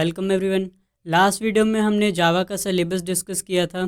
Welcome everyone. Last video में हमने जावा का सिलेबस डिस्कस किया था।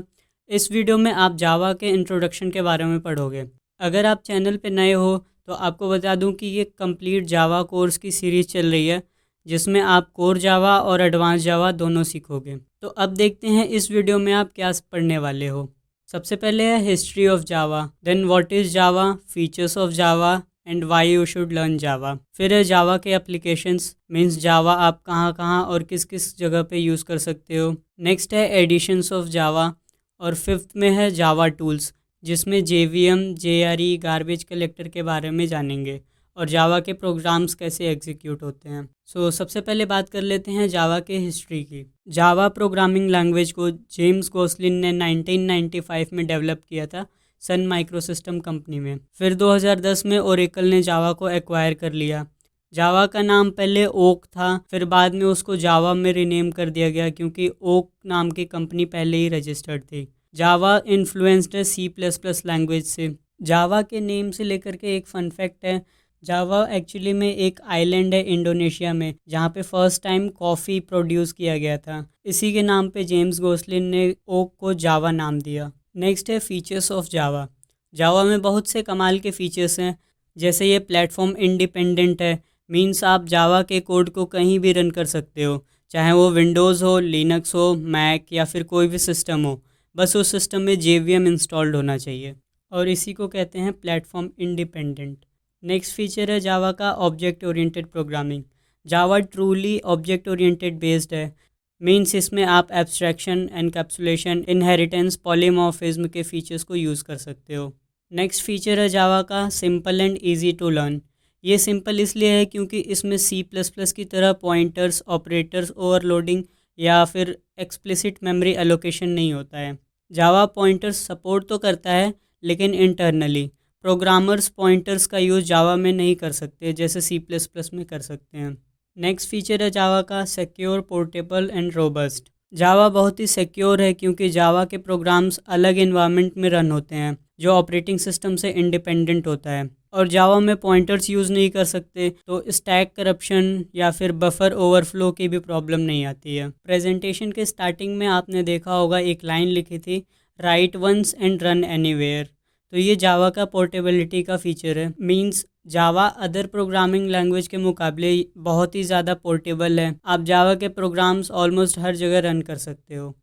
इस वीडियो में आप जावा के इंट्रोडक्शन के बारे में पढ़ोगे। अगर आप चैनल पे नए हो तो आपको बता दूं कि ये कंप्लीट जावा कोर्स की सीरीज़ चल रही है, जिसमें आप कोर जावा और एडवांस जावा दोनों सीखोगे। तो अब देखते हैं इस वीडियो में आप क्या पढ़ने वाले हो। सबसे पहले है history of Java, then what is Java, features of Java and why you should learn Java. फिर है जावा के एप्लीकेशंस, मीन्स जावा आप कहाँ कहाँ और किस किस जगह पे यूज़ कर सकते हो। नेक्स्ट है एडिशंस ऑफ जावा, और फिफ्थ में है जावा टूल्स, जिसमें JVM, JRE, गार्बेज कलेक्टर के बारे में जानेंगे और जावा के प्रोग्राम्स कैसे एग्जीक्यूट होते हैं। सबसे पहले बात कर लेते हैं जावा के हिस्ट्री की। जावा प्रोग्रामिंग लैंग्वेज को जेम्स गोसलिन ने 1995 में डेवलप किया था सन माइक्रोसिस्टम कंपनी में। फिर 2010 में ओरेकल ने जावा को एक्वायर कर लिया। जावा का नाम पहले ओक था, फिर बाद में उसको जावा में रीनेम कर दिया गया क्योंकि ओक नाम की कंपनी पहले ही रजिस्टर्ड थी। जावा इन्फ्लुएंस्ड है C++ लैंग्वेज से। जावा के नेम से लेकर के एक फन फैक्ट है, जावा एक्चुअली में एक आइलैंड है इंडोनेशिया में, जहाँ पे फर्स्ट टाइम कॉफ़ी प्रोड्यूस किया गया था। इसी के नाम पे जेम्स गोसलिन ने ओक को जावा नाम दिया। नेक्स्ट है फीचर्स ऑफ जावा। जावा में बहुत से कमाल के फीचर्स हैं, जैसे ये प्लेटफॉर्म इंडिपेंडेंट है, मींस आप जावा के कोड को कहीं भी रन कर सकते हो, चाहे वो विंडोज़ हो, लिनक्स हो, मैक या फिर कोई भी सिस्टम हो, बस उस सिस्टम में JVM इंस्टॉल्ड होना चाहिए, और इसी को कहते हैं प्लेटफॉर्म इंडिपेंडेंट। नेक्स्ट फीचर है जावा का object oriented programming. Java truly object oriented based है, मीन्स इसमें आप एब्स्ट्रैक्शन, एनकैप्सुलेशन, इनहेरिटेंस, पॉलीमॉर्फिज्म के फीचर्स को यूज़ कर सकते हो। नेक्स्ट फीचर है जावा का simple and easy to learn. ये सिंपल इसलिए है क्योंकि इसमें C++ की तरह पॉइंटर्स, ऑपरेटर्स, ओवरलोडिंग या फिर एक्सप्लिसिट मेमोरी एलोकेशन नहीं होता है। जावा पॉइंटर्स सपोर्ट तो करता है, लेकिन इंटरनली प्रोग्रामर्स पॉइंटर्स का यूज़ जावा में नहीं कर सकते जैसे C++ में कर सकते हैं। नेक्स्ट फीचर है जावा का सिक्योर, पोर्टेबल एंड रोबस्ट। जावा बहुत ही सिक्योर है क्योंकि जावा के प्रोग्राम्स अलग इन्वायरमेंट में रन होते हैं जो ऑपरेटिंग सिस्टम से इंडिपेंडेंट होता है, और जावा में पॉइंटर्स यूज़ नहीं कर सकते, तो स्टैक करप्शन या फिर बफर ओवरफ्लो की भी प्रॉब्लम नहीं आती है। प्रेजेंटेशन के स्टार्टिंग में आपने देखा होगा एक लाइन लिखी थी, write once and run anywhere. तो ये जावा का पोर्टेबिलिटी का फीचर है, means Java other programming language के मुकाबले बहुत ही ज़्यादा पोर्टेबल है। आप जावा के प्रोग्राम्स ऑलमोस्ट हर जगह रन कर सकते हो।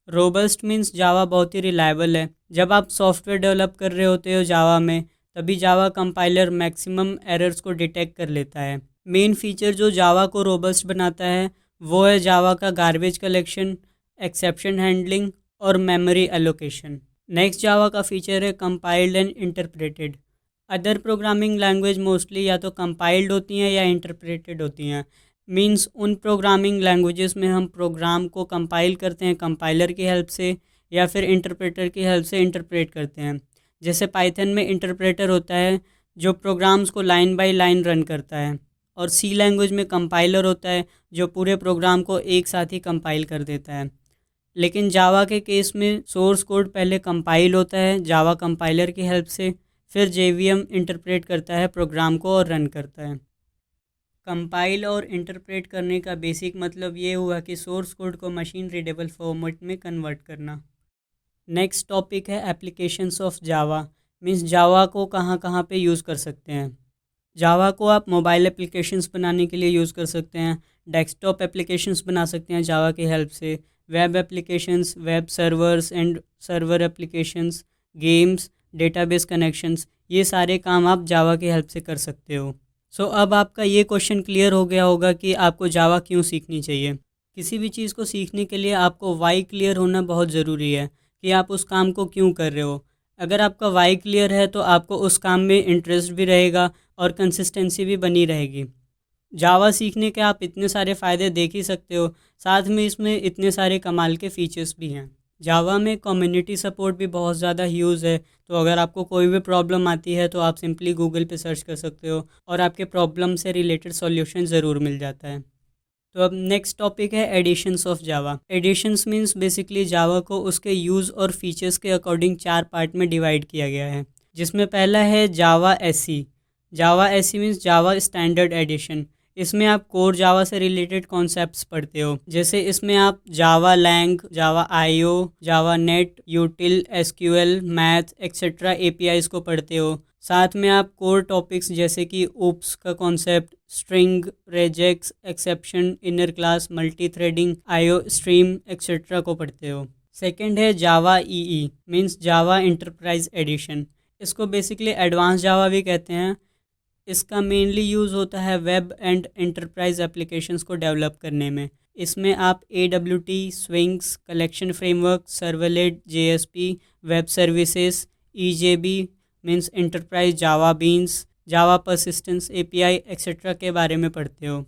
रोबस्ट मींस जावा बहुत ही रिलायबल है। जब आप सॉफ्टवेयर डेवलप कर रहे होते हो जावा में, तभी जावा कंपाइलर मैक्सिमम एरर्स को डिटेक्ट कर लेता है। मेन फीचर जो जावा को रोबस्ट बनाता है वो है जावा का गार्बेज कलेक्शन, एक्सेप्शन हैंडलिंग और मेमोरी एलोकेशन। नेक्स्ट जावा का फीचर है compiled and interpreted. Other programming language mostly या तो कंपाइल्ड होती हैं या इंटरप्रेटेड होती हैं, मींस उन प्रोग्रामिंग लैंग्वेजेस में हम प्रोग्राम को कंपाइल करते हैं कंपाइलर की हेल्प से, या फिर इंटरप्रेटर की हेल्प से इंटरप्रेट करते हैं। जैसे पाइथन में इंटरप्रेटर होता है जो प्रोग्राम्स को लाइन बाय लाइन रन करता है, और C लैंग्वेज में कंपाइलर होता है जो पूरे प्रोग्राम को एक साथ ही कंपाइल कर देता है। लेकिन जावा के केस में सोर्स कोड पहले कंपाइल होता है जावा कंपाइलर की हेल्प से, फिर JVM इंटरप्रेट करता है प्रोग्राम को और रन करता है। कंपाइल और इंटरप्रेट करने का बेसिक मतलब ये हुआ कि सोर्स कोड को मशीन रीडेबल फॉर्मेट में कन्वर्ट करना। नेक्स्ट टॉपिक है एप्लीकेशंस ऑफ जावा, मीन्स जावा को कहाँ कहाँ पे यूज़ कर सकते हैं। जावा को आप मोबाइल एप्लीकेशंस बनाने के लिए यूज़ कर सकते हैं, डेस्कटॉप एप्लीकेशंस बना सकते हैं जावा की हेल्प से, web applications, web servers and server applications, games, database connections, ये सारे काम आप जावा की हेल्प से कर सकते हो। अब आपका ये क्वेश्चन क्लियर हो गया होगा कि आपको जावा क्यों सीखनी चाहिए। किसी भी चीज़ को सीखने के लिए आपको वाई क्लियर होना बहुत ज़रूरी है कि आप उस काम को क्यों कर रहे हो। अगर आपका वाई क्लियर है तो आपको उस काम में इंटरेस्ट भी रहेगा और कंसिस्टेंसी भी बनी रहेगी। जावा सीखने के आप इतने सारे फ़ायदे देख ही सकते हो, साथ में इसमें इतने सारे कमाल के फीचर्स भी हैं। जावा में कम्युनिटी सपोर्ट भी बहुत ज़्यादा ह्यूज है, तो अगर आपको कोई भी प्रॉब्लम आती है तो आप सिंपली गूगल पे सर्च कर सकते हो और आपके प्रॉब्लम से रिलेटेड सॉल्यूशन ज़रूर मिल जाता है। तो अब नेक्स्ट टॉपिक है editions of Java. Editions means basically Java को उसके यूज़ और फीचर्स के अकॉर्डिंग 4 पार्ट में डिवाइड किया गया है, जिसमें पहला है जावा एसई। जावा एसई मींस जावा स्टैंडर्ड एडिशन। इसमें आप कोर जावा से रिलेटेड कॉन्सेप्ट्स पढ़ते हो, जैसे इसमें आप Java lang, Java IO, Java net, util, SQL, math etcetera APIs को पढ़ते हो। साथ में आप कोर टॉपिक्स जैसे कि ओप्स का concept, string, regex, exception, inner class, multi threading, IO stream etcetera को पढ़ते हो। सेकंड है Java EE, means Java enterprise edition. इसको बेसिकली एडवांस जावा भी कहते हैं। इसका मेनली यूज़ होता है वेब एंड एंटरप्राइज एप्लीकेशंस को डेवलप करने में। इसमें आप AWT, swings, collection framework, servlet, JSP, web services, EJB means enterprise Java beans, Java persistence API etcetera के बारे में पढ़ते हो।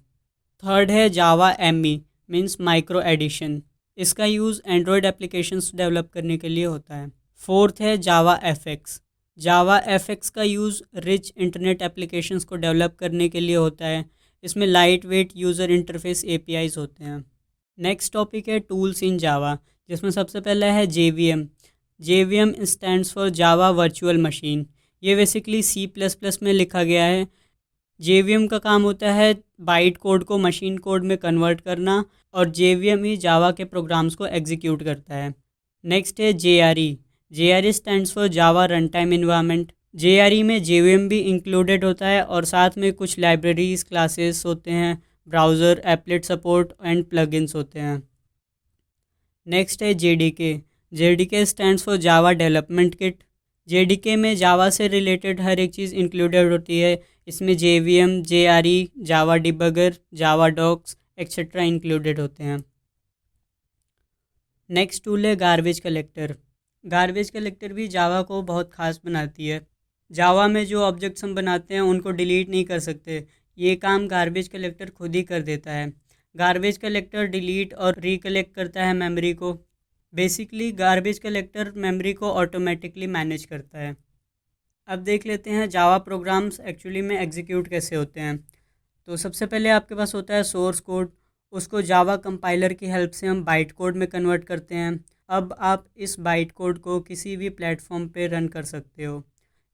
थर्ड है जावा ME मींस माइक्रो एडिशन। इसका यूज़ एंड्रॉयड एप्लीकेशंस डेवलप करने के लिए होता है। फोर्थ है जावा FX। जावा FX का यूज़ रिच इंटरनेट एप्लीकेशंस को डेवलप करने के लिए होता है। इसमें light weight user interface APIs होते हैं। नेक्स्ट टॉपिक है टूल्स इन जावा, जिसमें सबसे पहला है JVM। JVM stands for Java virtual machine. ये बेसिकली C++ में लिखा गया है। JVM का काम होता है बाइट कोड को मशीन कोड में कन्वर्ट करना, और JVM ही जावा के प्रोग्राम्स को एग्जीक्यूट करता है। नेक्स्ट है JRE। JRE stands for Java run time environment. JRE में JVM भी इंक्लूडेड होता है और साथ में कुछ लाइब्रेरीज, क्लासेस होते हैं, browser, applet support and plugins होते हैं। नेक्स्ट है JDK। JDK stands for Java development kit. JDK में जावा से रिलेटेड हर एक चीज़ इंक्लूडेड होती है। इसमें JVM, JRE, जावा डिबगर, जावा डॉक्स एक्सेट्रा इंक्लूडेड होते हैं। नेक्स्ट टूल है गार्बेज कलेक्टर। गार्बेज कलेक्टर भी जावा को बहुत ख़ास बनाती है। जावा में जो ऑब्जेक्ट्स हम बनाते हैं उनको डिलीट नहीं कर सकते, ये काम गार्बेज कलेक्टर खुद ही कर देता है। गार्बेज कलेक्टर डिलीट और रिकलेक्ट करता है मेमोरी को। बेसिकली गार्बेज कलेक्टर मेमोरी को ऑटोमेटिकली मैनेज करता है। अब देख लेते हैं जावा प्रोग्राम्स एक्चुअली में एग्जीक्यूट कैसे होते हैं। तो सबसे पहले आपके पास होता है सोर्स कोड। उसको जावा कंपाइलर की हेल्प से हम बाइट कोड में कन्वर्ट करते हैं। अब आप इस बाइट कोड को किसी भी प्लेटफॉर्म पे रन कर सकते हो।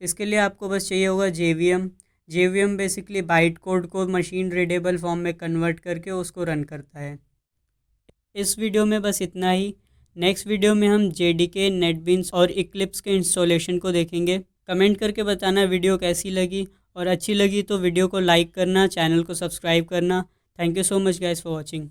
इसके लिए आपको बस चाहिए होगा JVM। JVM basically byte code को मशीन रीडेबल फॉर्म में कन्वर्ट करके उसको रन करता है। इस वीडियो में बस इतना ही। नेक्स्ट वीडियो में हम JDK, नेटबीन्स और इक्लिप्स के इंस्टॉलेशन को देखेंगे। कमेंट करके बताना वीडियो कैसी लगी, और अच्छी लगी तो वीडियो को लाइक करना, चैनल को सब्सक्राइब करना। Thank you so much guys for watching.